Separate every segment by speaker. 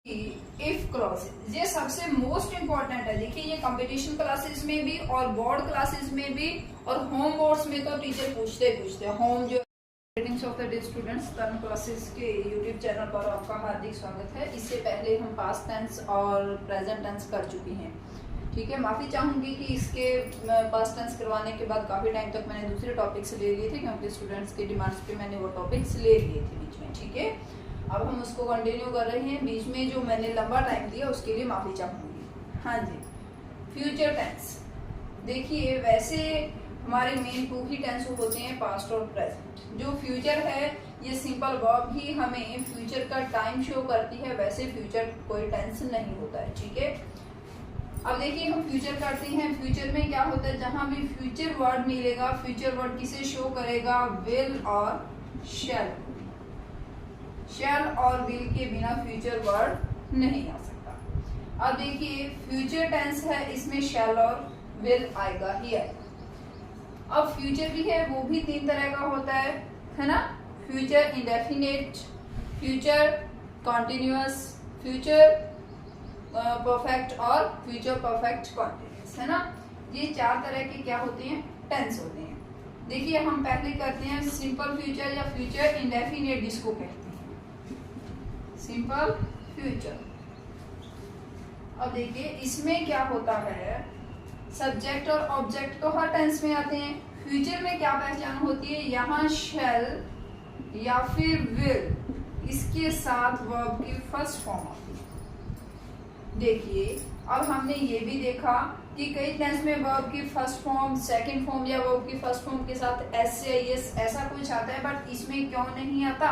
Speaker 1: If clauses ये सबसे most important है। देखिए ये कंपटीशन क्लासेस में भी और बोर्ड क्लासेस में भी और होम बोर्ड्स में तो टीचर पूछते हैं। होम जो greetings of the day students, term classes के यूट्यूब चैनल पर आपका हार्दिक स्वागत है। इससे पहले हम पास्ट टेंस और प्रेजेंट टेंस कर चुके हैं। ठीक है, माफ़ी चाहूँगी कि इसके पास्ट टेंस करवाने के बाद काफ़ी टाइम तक मैंने दूसरे टॉपिक्स ले लिए थे, क्योंकि स्टूडेंट्स के डिमांड्स पे मैंने वो टॉपिक्स ले लिए थे बीच में। ठीक है, अब हम उसको कंटिन्यू कर रहे हैं। बीच में जो मैंने लंबा टाइम दिया उसके लिए माफ़ी चाहूँगी। हाँ जी, फ्यूचर टेंस। देखिए वैसे हमारे मेन टू ही टेंस होते हैं, पास्ट और प्रेजेंट। जो फ्यूचर है ये सिंपल वर्ब ही हमें फ्यूचर का टाइम शो करती है, वैसे फ्यूचर कोई टेंस नहीं होता है। ठीक है, अब देखिए हम फ्यूचर करते हैं। फ्यूचर में क्या होता है, जहां भी फ्यूचर वर्ड मिलेगा, फ्यूचर वर्ड किसे शो करेगा, विल और शैल। शैल और विल के बिना फ्यूचर वर्ड नहीं आ सकता। अब देखिए फ्यूचर टेंस है, इसमें शैल और विल आएगा ही आएगा। अब फ्यूचर भी है, वो भी तीन तरह का होता है ना। Future indefinite, future continuous, future perfect और फ्यूचर परफेक्ट कॉन्टिन्यूअस, है ना। ये चार तरह के क्या होते हैं, टेंस होते हैं। देखिए हम पहले करते हैं सिंपल फ्यूचर या फ्यूचर इंडेफिनिट जिसको कहते हैं, सिंपल फ्यूचर। अब देखिए इसमें क्या होता है, सब्जेक्ट और ऑब्जेक्ट तो हर टेंस में आते हैं। फ्यूचर में क्या पहचान होती है, यहाँ शैल या फिर विल, इसके साथ वर्ब की फर्स्ट फॉर्म आती है। देखिए अब हमने ये भी देखा कि कई टेंस में वर्ब की फर्स्ट फॉर्म, सेकंड फॉर्म या वर्ब की फर्स्ट फॉर्म के साथ एस या एस ऐसा कुछ आता है, बट इसमें क्यों नहीं आता,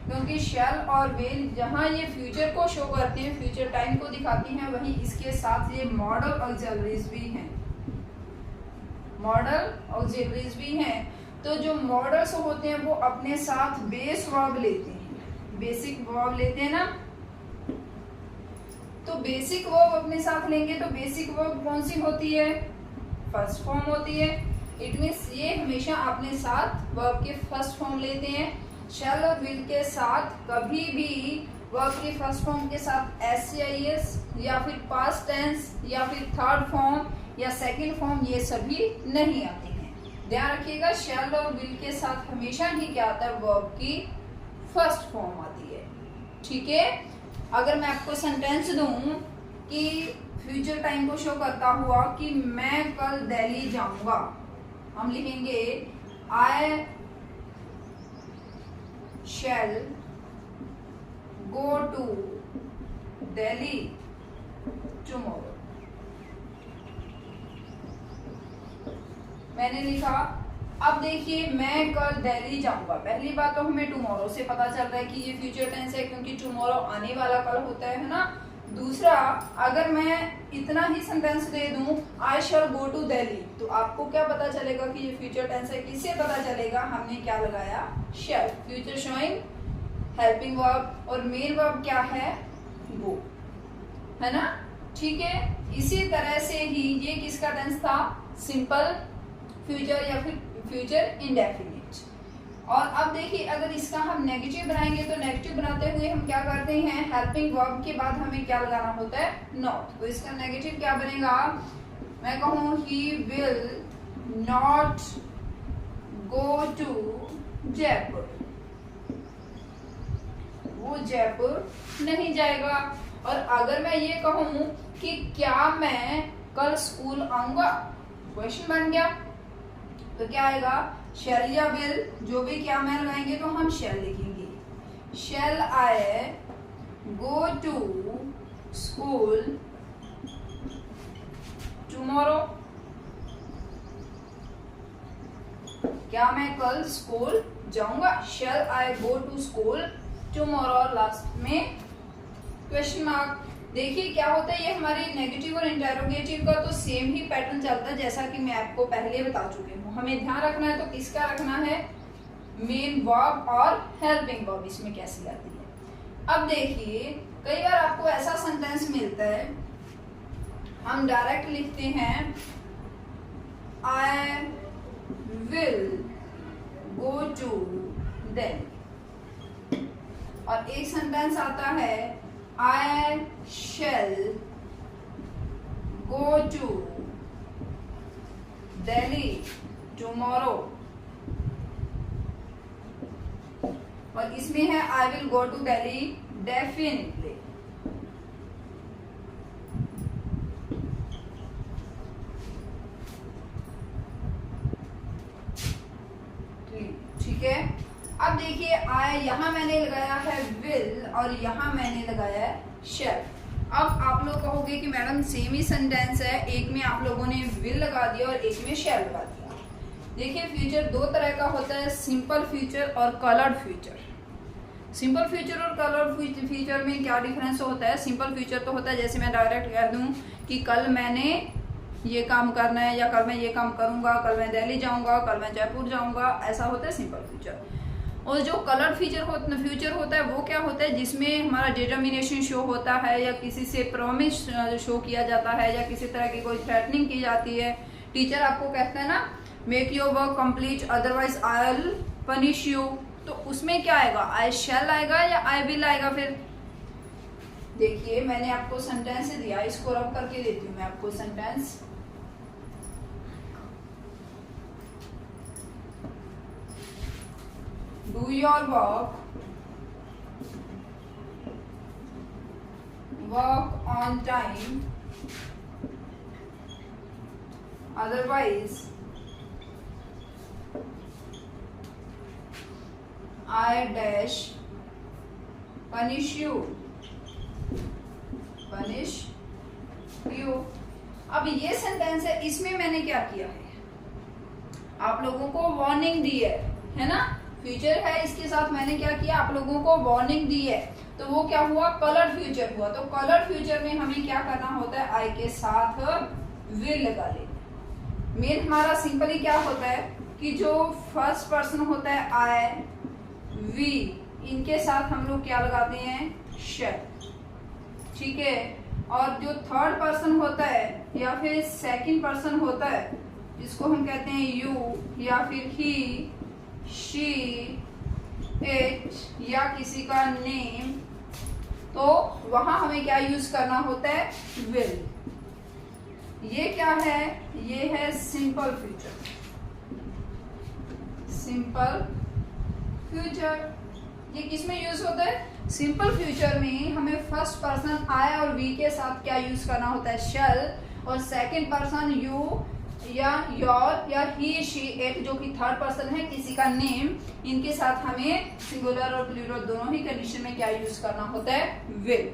Speaker 1: क्योंकि शैल और विल जहां ये फ्यूचर को शो करते हैं, फ्यूचर टाइम को दिखाती हैं, वहीं इसके साथ ये मॉडल ऑक्सिलरीज भी हैं। मॉडल ऑक्सिलरीज भी हैं। तो जो मॉडल्स होते हैं वो अपने साथ बेस वर्ब लेते हैं, बेसिक वर्ब लेते हैं ना। तो बेसिक वर्ब अपने साथ लेंगे, तो बेसिक वर्ब कौन सी होती है, फर्स्ट फॉर्म होती है। इट मीन्स ये हमेशा अपने साथ वर्ब के फर्स्ट फॉर्म लेते हैं। शैल और विल के साथ कभी भी वर्ब की फर्स्ट फॉर्म के साथ एस या एस या फिर पास्ट टेंस या फिर थर्ड फॉर्म या सेकंड फॉर्म ये सभी नहीं आते हैं। ध्यान रखिएगा, शैल और विल के साथ हमेशा ही क्या आता है, वर्ब की फर्स्ट फॉर्म आती है। ठीक है, अगर मैं आपको सेंटेंस दूं कि फ्यूचर टाइम को शो करता हुआ कि मैं कल दिल्ली जाऊंगा, हम लिखेंगे आई शैल गो टू दिल्ली टुमारो। मैंने लिखा, अब देखिए मैं कल दिल्ली जाऊंगा। पहली बात तो हमें टुमारो से पता चल रहा है कि ये फ्यूचर टेंस है, क्योंकि टुमारो आने वाला कल होता है ना। दूसरा, अगर मैं इतना ही सेंटेंस दे दूं आई शैल गो टू दिल्ली, तो आपको क्या पता चलेगा कि ये फ्यूचर टेंस है, किससे पता चलेगा, हमने क्या लगाया, शैल। फ्यूचर शोइंग हेल्पिंग वर्ब और मेन वर्ब क्या है, गो, है ना। ठीक है, इसी तरह से ही ये किसका टेंस था, सिंपल फ्यूचर या फिर फ्यूचर इंडेफिनिट। और अब देखिए अगर इसका हम नेगेटिव बनाएंगे, तो नेगेटिव बनाते हुए हम क्या करते हैं, हेल्पिंग वर्ब के बाद हमें क्या लगाना होता है, नॉट। तो इसका नेगेटिव क्या बनेगा, मैं कहूँ he will not go to Jaipur, वो जयपुर नहीं जाएगा। और अगर मैं ये कहूँ कि क्या मैं कल स्कूल आऊंगा, क्वेश्चन बन गया, तो क्या आएगा, शैल या विल, जो भी क्या मैं लगाएंगे तो हम शैल लिखेंगे। Shall I go to school tomorrow, क्या मैं कल स्कूल जाऊंगा। Shall I go to school tomorrow, last में क्वेश्चन मार्क। देखिए क्या होता है, ये हमारे नेगेटिव और इंटेरोगेटिव का तो सेम ही पैटर्न चलता है, जैसा कि मैं आपको पहले बता चुकी हूँ। हमें ध्यान रखना है तो किसका रखना है, मेन वर्ब और हेल्पिंग वर्ब इसमें कैसी आती है। अब देखिए कई बार आपको ऐसा सेंटेंस मिलता है, हम डायरेक्ट लिखते हैं I will go to Delhi, और एक सेंटेंस आता है I shall go to Delhi tomorrow। और इसमें है I will go to Delhi definitely। ठीक है। अब देखिए I यहां मैंने लगाया है will और यहां मैंने लगाया है shall। अब आप लोग कहोगे कि मैडम सेम ही सेंटेंस है, एक में आप लोगों ने will लगा दिया और एक में shall लगा दिया। देखिए फ्यूचर दो तरह का होता है, सिंपल फ्यूचर और कलर्ड फ्यूचर। सिंपल फ्यूचर और कलर्ड फ्यूचर में क्या डिफरेंस होता है? सिंपल फ्यूचर तो होता है जैसे मैं डायरेक्ट कह दूं कि कल मैंने ये काम करना है, या कल मैं ये काम करूंगा, कल मैं दिल्ली जाऊंगा, कल मैं जयपुर जाऊंगा, ऐसा होता है सिंपल फ्यूचर। और जो कलर्ड फ्यूचर होता है वो क्या होता है? जिसमें हमारा डिटर्मिनेशन शो होता है, या किसी से प्रॉमिस शो किया जाता है, या किसी तरह की कोई थ्रेटनिंग की जाती है। टीचर आपको कहता है ना make your work complete otherwise I will punish you, तो उसमें क्या आएगा? आई शैल आएगा या आई विल आएगा? फिर देखिए मैंने आपको सेंटेंस दिया, इसको रब करके देती हूँ मैं आपको sentence. Do your work on time, otherwise I dash punish you। अब ये सेंटेंस है, इसमें मैंने क्या किया है? आप लोगों को वार्निंग दी है ना? फ्यूचर है, इसके साथ मैंने क्या किया? आप लोगों को वार्निंग दी है, तो वो क्या हुआ? कलर्ड फ्यूचर हुआ। तो कलर्ड फ्यूचर में हमें क्या करना होता है? आई के साथ विल लगा लेना। मेन हमारा सिंपली क्या होता है कि जो फर्स्ट पर्सन होता है आई, वी, इनके साथ हम लोग क्या लगाते हैं? शैल। ठीक है। और जो थर्ड पर्सन होता है या फिर सेकंड पर्सन होता है, जिसको हम कहते हैं यू या फिर ही, शी, इट या किसी का नेम, तो वहां हमें क्या यूज करना होता है? विल। ये क्या है? ये है सिंपल फ्यूचर। सिंपल फ्यूचर ये किस में यूज होता है? सिंपल फ्यूचर में हमें फर्स्ट पर्सन आई और वी के साथ क्या यूज करना होता है? शैल। और सेकंड पर्सन यू या योर या ही, शी, इट जो कि थर्ड पर्सन है, किसी का नेम, इनके साथ हमें सिंगुलर और प्लूरल दोनों ही कंडीशन में क्या यूज करना होता है? विल।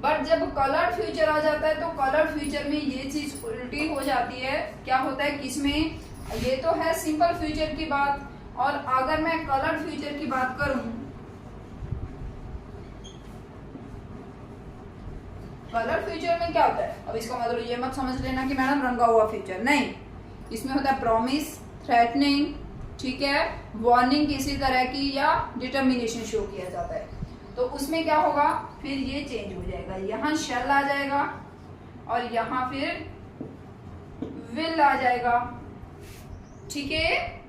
Speaker 1: बट जब कलर्ड फ्यूचर आ जाता है तो कलर्ड फ्यूचर में ये चीज उल्टी हो जाती है। क्या होता है? किसमें? ये तो है सिंपल फ्यूचर की बात, और अगर मैं कलर्ड फ्यूचर की बात करूं, कलर फ्यूचर में क्या होता है? अब इसका मतलब ये मत समझ लेना कि मैडम रंगा हुआ फ्यूचर, नहीं। इसमें होता है प्रॉमिस, थ्रेटनिंग, ठीक है, वार्निंग किसी तरह की, या डिटर्मिनेशन शो किया जाता है। तो उसमें क्या होगा? फिर ये चेंज हो जाएगा, यहाँ शैल आ जाएगा और यहाँ फिर विल आ जाएगा। ठीक है,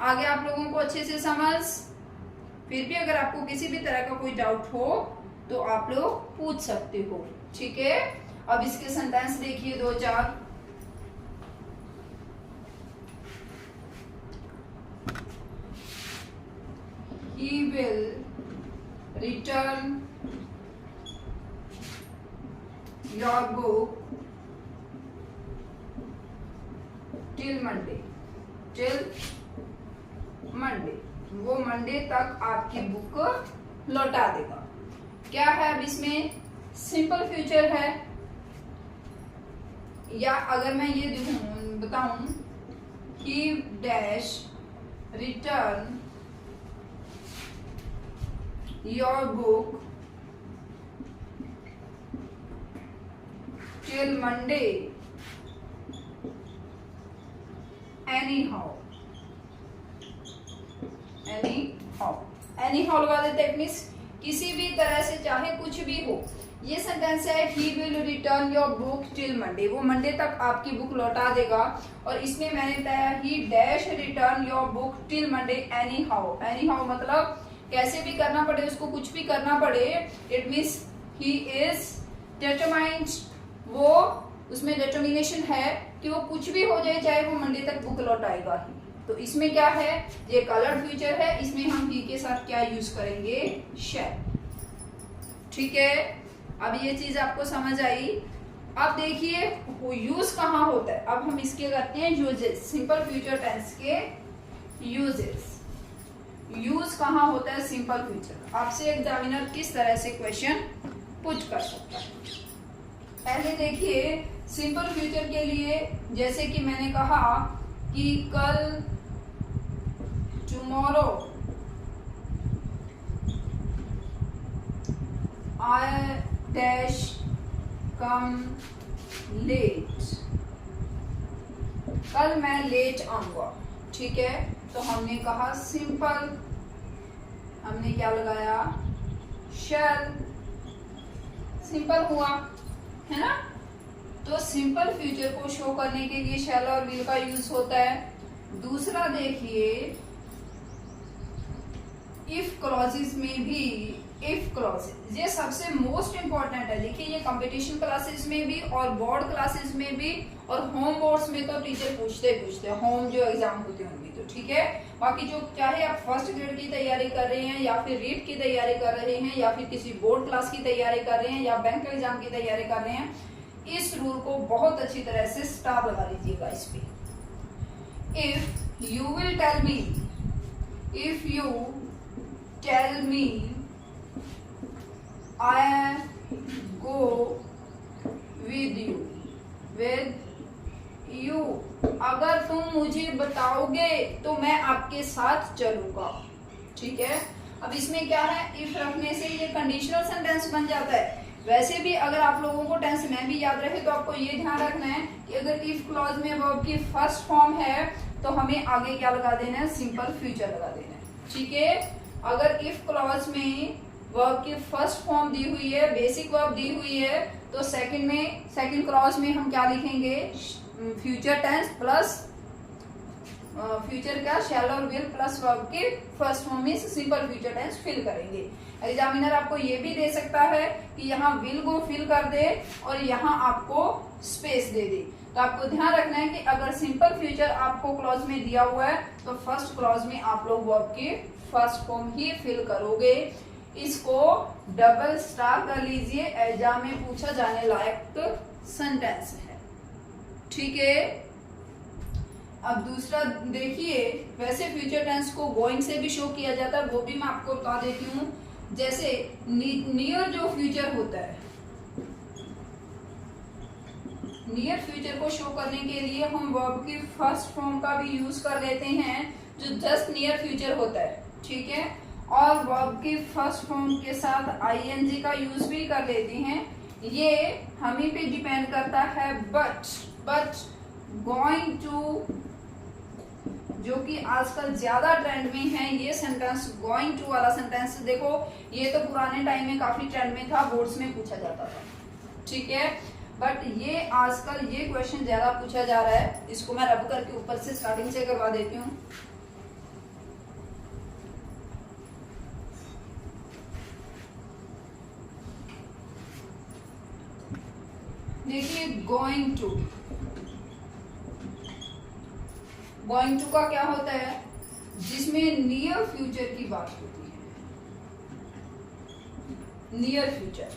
Speaker 1: आगे आप लोगों को अच्छे से समझ। फिर भी अगर आपको किसी भी तरह का कोई डाउट हो तो आप लोग पूछ सकते हो। ठीक है, अब इसके सेंटेंस देखिए 2-4। He will return your book till Monday। वो मंडे तक आपकी बुक लौटा देगा। क्या है अब इसमें? सिंपल फ्यूचर है, या अगर मैं ये बताऊं कि dash return your book till Monday any how लगा देते। इट मीन्स किसी भी तरह से, चाहे कुछ भी हो। ये सेंटेंस है he will return your book till Monday, वो मंडे तक आपकी बुक लौटा देगा। और इसमें मैंने बताया ही dash return your book till Monday any how मतलब कैसे भी करना पड़े, उसको कुछ भी करना पड़े। It means he is determined, वो उसमें डिटर्मिनेशन है कि वो कुछ भी हो जाए चाहे वो मंडे तक बुक लौटाएगा ही। तो इसमें क्या है, ये कलर्ड फ्यूचर है, इसमें हम ही के साथ क्या यूज करेंगे, शैल। ठीक है, अब ये चीज आपको समझ आई। अब देखिए यूज कहाँ होता है, अब हम इसके करते हैं यूजेस, सिंपल फ्यूचर टेंस के यूजेस। यूज कहाँ होता है सिंपल फ्यूचर, आपसे एग्जामिनर किस तरह से क्वेश्चन पुट कर सकता है। पहले देखिए सिंपल फ्यूचर के लिए, जैसे कि मैंने कहा कि कल, tomorrow, I dash come late, कल मैं लेट आऊंगा। ठीक है, तो हमने कहा सिंपल, हमने क्या लगाया, शैल, सिंपल हुआ, है ना। तो सिंपल फ्यूचर को शो करने के लिए शैल और विल का यूज होता है। दूसरा देखिए इफ क्लॉजेस में भी, इफ क्लॉजेस ये सबसे मोस्ट इंपॉर्टेंट है। देखिए ये कंपटीशन क्लासेस में भी और बोर्ड क्लासेस में भी और होम बोर्ड्स में तो टीचर पूछते हैं, होम जो एग्जाम होते हैं उनमें तो ठीक है। बाकी जो चाहे आप फर्स्ट ग्रेड की तैयारी कर रहे हैं या फिर रीट की तैयारी कर रहे हैं या फिर किसी बोर्ड क्लास की तैयारी कर रहे हैं या बैंक एग्जाम की तैयारी कर रहे हैं, इस रूल को बहुत अच्छी तरह से स्टार लगा लीजिएगा इस पे। If you will tell me, if you tell me I go with you, with you, अगर तुम मुझे बताओगे तो मैं आपके साथ चलूंगा। ठीक है, अब इसमें क्या है, इफ रखने से ये कंडीशनल सेंटेंस बन जाता है। वैसे भी अगर आप लोगों को टेंस में भी याद रहे तो आपको ये ध्यान रखना है कि अगर इफ क्लॉज में वर्ब की फर्स्ट फॉर्म है तो हमें आगे क्या लगा देना है, सिंपल फ्यूचर लगा देना है। ठीक है, अगर इफ क्लॉज में वर्ब की फर्स्ट फॉर्म दी हुई है, बेसिक वर्ब दी हुई है, तो सेकंड में, सेकंड क्लॉज में हम क्या लिखेंगे, फ्यूचर टेंस प्लस फ्यूचर का शैल और विल प्लस वर्ब के फर्स्ट फॉर्म में सिंपल फ्यूचर टेंस फिल करेंगे। एग्जामिनर आपको ये भी दे सकता है कि यहाँ विल को फिल कर दे और यहाँ आपको स्पेस दे दे। तो आपको ध्यान रखना है कि अगर सिंपल फ्यूचर आपको क्लॉज में दिया हुआ है तो फर्स्ट क्लॉज में आप लोग वर्ब की फर्स्ट फॉर्म ही फिल करोगे। इसको डबल स्टार कर लीजिए, एग्जाम में पूछा जाने लायक सेंटेंस है। ठीक है, अब दूसरा देखिए, वैसे फ्यूचर टेंस को गोइंग से भी शो किया जाता है, वो भी मैं आपको बता देती हूँ। जैसे नियर जो फ्यूचर होता है, नियर फ्यूचर को शो करने के लिए हम वर्ब की फर्स्ट फॉर्म का भी यूज कर लेते हैं जो जस्ट नियर फ्यूचर होता है। ठीक है, और वर्ब की फर्स्ट फॉर्म के साथ आईएनजी का यूज भी कर लेते हैं। ये हमें पे डिपेंड करता है। बट गोइंग टू, जो कि आजकल ज्यादा ट्रेंड में है, ये सेंटेंस गोइंग टू वाला सेंटेंस देखो, ये तो पुराने टाइम में काफी ट्रेंड में था, बोर्ड्स में पूछा जाता था। ठीक है, बट ये आजकल ये क्वेश्चन ज्यादा पूछा जा रहा है। इसको मैं रब करके ऊपर से स्टार्टिंग से करवा देती हूँ। देखिए गोइंग टू, गोइंग टू का क्या होता है, जिसमें नियर फ्यूचर की बात होती है, नियर फ्यूचर।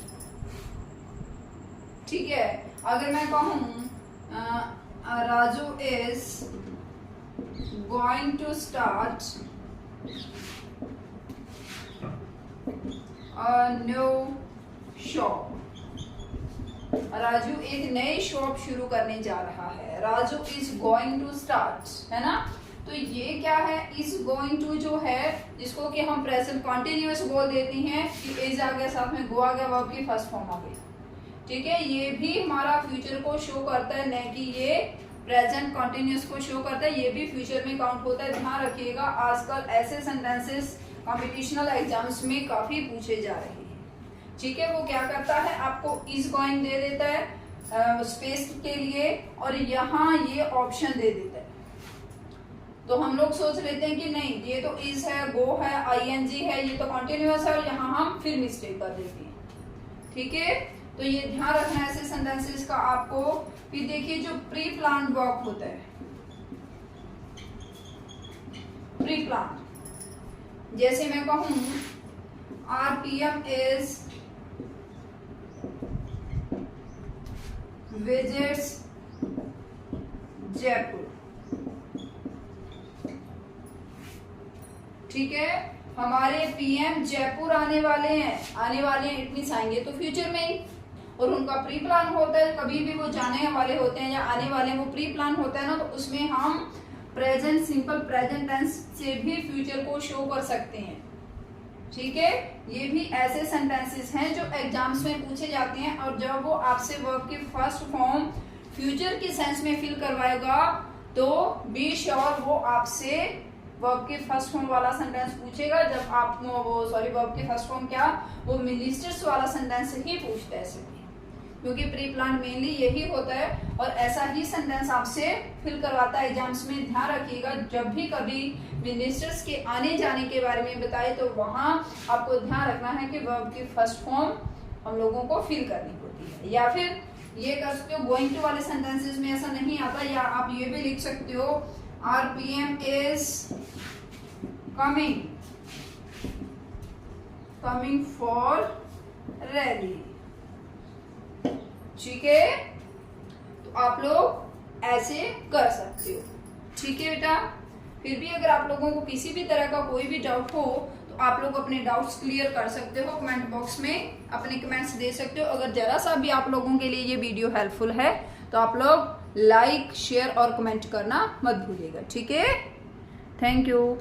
Speaker 1: ठीक है, अगर मैं कहूं Raju is going to start a new shop, Raju एक नई शॉप शुरू करने जा रहा है। Raju is going to start, है ना। तो ये क्या है, इज गोइंग टू जो है, जिसको कि हम प्रेजेंट कॉन्टिन्यूअस बोल देते हैं कि इज आ गया, साथ में गो आ गया, वर्ब की फर्स्ट फॉर्म आ गई। ठीक है, ये भी हमारा फ्यूचर को शो करता है, न कि ये प्रेजेंट कॉन्टिन्यूअस को शो करता है, ये भी फ्यूचर में काउंट होता है। ध्यान रखिएगा, आजकल ऐसे सेंटेंसेस कॉम्पिटिशनल एग्जाम्स में काफी पूछे जा रहे हैं। ठीक है, वो क्या करता है, आपको इज गोइंग दे देता है स्पेस के लिए और यहाँ ये ऑप्शन दे देता है। तो हम लोग सोच लेते हैं कि नहीं, ये तो इज है, गो है, आईएनजी है, ये तो कॉन्टिन्यूअस है, और यहाँ हम फिर मिस्टेक कर देते हैं। ठीक है, तो ये ध्यान रखना है ऐसे सेंटेंसेस का आपको। फिर देखिए जो प्री प्लान वर्क होता है, प्री प्लान, जैसे मैं कहूं RPM इज विजिट्स जयपुर, ठीक है, हमारे PM जयपुर आने वाले हैं, इट मींस आएंगे तो फ्यूचर में ही, और उनका प्री प्लान होता है, कभी भी वो जाने वाले होते हैं या आने वाले हैं, वो प्री प्लान होता है ना, तो उसमें हम प्रेजेंट, सिंपल प्रेजेंट टेंस से भी फ्यूचर को शो कर सकते हैं, ठीक है। ये भी ऐसे सेंटेंसेस हैं जो एग्जाम्स में पूछे जाते हैं, और जब वो आपसे वर्ब की फर्स्ट फॉर्म फ्यूचर के सेंस में फिल करवाएगा तो बी श्योर वो आपसे वर्ब के फर्स्ट फॉर्म वाला सेंटेंस पूछेगा। जब आप वर्ब के फर्स्ट फॉर्म क्या, वो मिनिस्टर्स वाला सेंटेंस ही पूछता है सिर्फ, क्योंकि प्री प्लान मेनली यही होता है, और ऐसा ही सेंटेंस आपसे फिल करवाता है एग्जाम्स में। ध्यान रखिएगा, जब भी कभी मिनिस्टर्स के आने जाने के बारे में बताए तो वहां आपको ध्यान रखना है कि वर्ब की फर्स्ट फॉर्म हम लोगों को फिल करनी होती है। या फिर ये कर सकते हो, गोइंग टू वाले सेंटेंसेस में ऐसा नहीं आता, या आप ये भी लिख सकते हो RPM is coming for rally, ठीक है, तो आप लोग ऐसे कर सकते हो, ठीक है बेटा। फिर भी अगर आप लोगों को किसी भी तरह का कोई भी डाउट हो तो आप लोग अपने डाउट्स क्लियर कर सकते हो, कमेंट बॉक्स में अपने कमेंट्स दे सकते हो। अगर जरा सा भी आप लोगों के लिए ये वीडियो हेल्पफुल है तो आप लोग लाइक, शेयर और कमेंट करना मत भूलिएगा, ठीक है। Thank you.